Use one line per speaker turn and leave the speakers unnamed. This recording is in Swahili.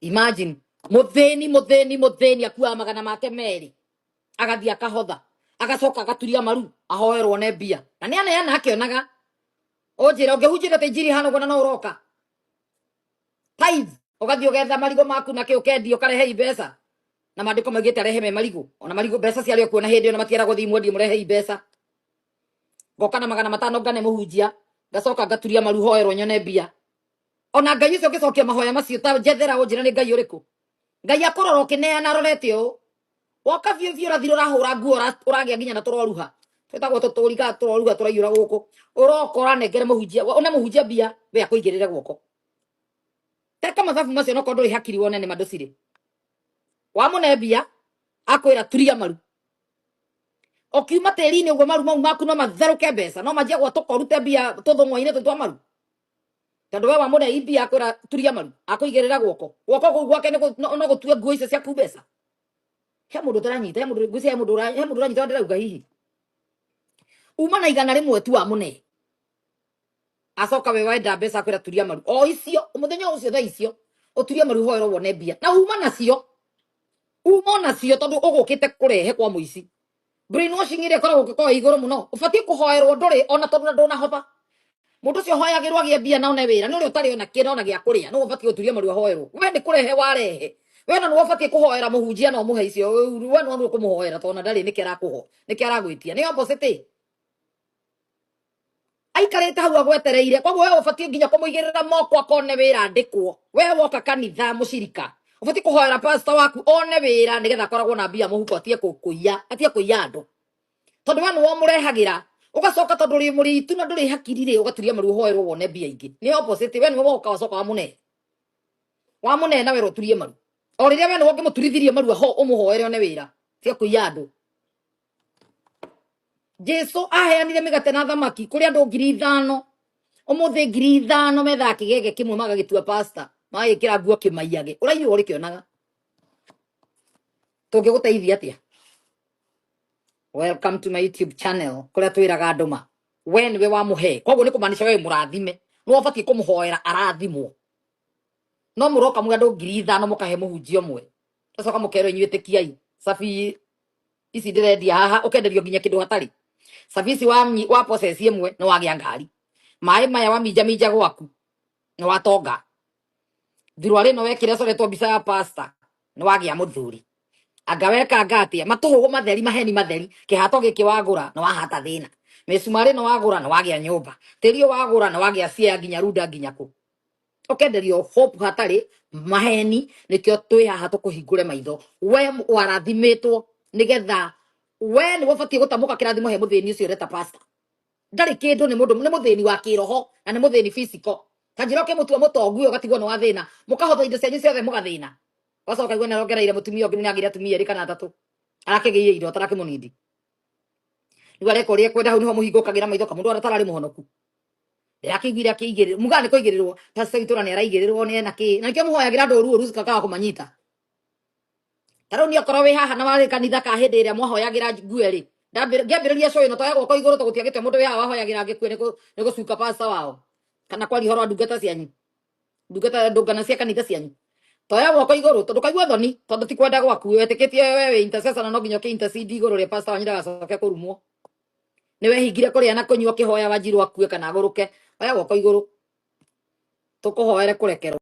Imagine mutheni akua magana make meri agathia kahotha agacoka agaturia maru ahoerwo ne mbia na ni aneana akionaga onjira ungehunjira te njiri hano gona no uroka tithe ugathio getha marigo maku na kio kendio karehe ibesa na mandiko magite arehe marigo ona marigo besa ciario kuona hindi ona matiera guthi mwendi murehe ibesa goka na magana matano ngane muhunjia gacoka ngaturia maru hoerwo nyone mbia ona ngai ucio ngicokia mahoya macio ta njethera unjira ni ngai uriku ngai akororo kineana rorete o woka vio rathiro rahura nguo uragia nginya na turoruha twetagwo tuturiga turoruha turaiyura guku urokora negere muhunjia ona muhunjia mbia we akuigirire guoko teka mathabu macio no kondo ihakiri wone ni madocire wa mune mbia akwira turia maru okiuma teri-ini uguo maru mau maku no matheruke mbeca no manjia gwa tukorute mbia tuthung'wa-ini twa maru tondu we wa mune mbia akwira turia maru akuigirira guoko guoko gwake no gutue nguo icio ciaku mbeca he mundu turanyita he mundu uranyita ndirauga hihi uma na igana rimwe tu wa mune acoka we wenda mbeca akwira turia maru o icio muthenya ucio tha icio uturia maru hoero wone mbia na uma nacio tondu ugukite kurehe kwa muici brainwashing ile koragwo gukora iguru muno ubatie kuhoerwo nduri ona tondu nduna hotha mundu cio hoyagirwo agie mbia na one wira no ri utari ona kina ona gia kuria no ubatie guturia maru hoerwo we ni kurehe warehe we no ubatie kuhoera muhunjia no muhe icio we no kumuhoera tona ndari ni kera kuho ni kera gwitia ni opposite aikarite hau agwetereire kwa we ubatie nginya kumuigirira moko akone wira ndikwo we woka kanitha mushirika ubatie kuhoera pastor waku one wira nigetha akoragwo na mbia muhuko atie kuiya andu tondu we no murehagira ugacoka tondu ri muritu na nduri hakirire ugaturia maru hoerwo wone mbia ingi ni opposite we no woka wacoka wa mune na we roturie maru o riria we no ngimuturithirie maru ho umuhoere one wira tia kuiya andu Jesu aheanire migate na thamaki kuri andu 5,000 umuthi 5,000 metha kigege kimwe magagitua pastor magikira nguo kimaiyage uraiyo uri kionaga tungiguteithia atia. Welcome to my YouTube channel kuria twiraga nduma we niwe wa muhe koguo ni kumanisha we murathime no ubatie kumuhoera arathimwo no muroka mu andu 5,000 mukahe muhunjio mwe acoka mukero inyuite kiai safi ici ndirendia haha ukenderio nginya kindu hatari service wa process imwe no wagia ngari mai maya wa minja gwaku no watonga thirwari no wekire coretwo mbica ya pastor no wagia muthuri angaweka ngatia matuhugo matheri maheni matheri kihato giki wagura no wahata thina mesumari no wagura no wagia nyumba tirio wagura no wagia cia nginya runda nginya ku ukenderio hope hatari maheni nikio twi haha tukuhingure maitho we warathimitwo nigetha we ni wabatie gutamuka kirathimo he muthini ucio reta pastor ndari kindu ni mundu ni muthini wa kiroho na ni muthini physical kanjiro ke mutua mutongu ugatigwo no wathina mukahotha indo cianyu ciothe mugathina wacoka igwe na rongereire mutumia ungi ni agira atumia ri kana atatu arakigiye indo taraki munindi ni wale korie kwenda hau niho muhingukagira maitho kamundu aratarari muhonoku yakigire akigire mugane koigirirwo pastor itura ni araigirirwo ni na ki na kio muhoyagira ndoru ruzi kaka kumanyita taroni akoro we haha na wale kanitha ka hindi ria mwahoyagira ngueri ngiambiriria show ino toyagwo ko iguru tugutiagite mundu we haha wahoyagira ngikwe ni gucuka pastor wao kana kwari horo ndungata cianyu ndungana cia kanitha cianyu toyagwo ko iguru tondu kaigwa thoni tondu ti kwenda gwaku wetikitie we intercessor na no nginyo ki intercede iguru ria pastor wanyu ndagacoke kurumwo ni we hingire kuria na kunywa kihoya wanjiru akue kana aguruke oyagwo ko iguru tukuhoere kurekerwo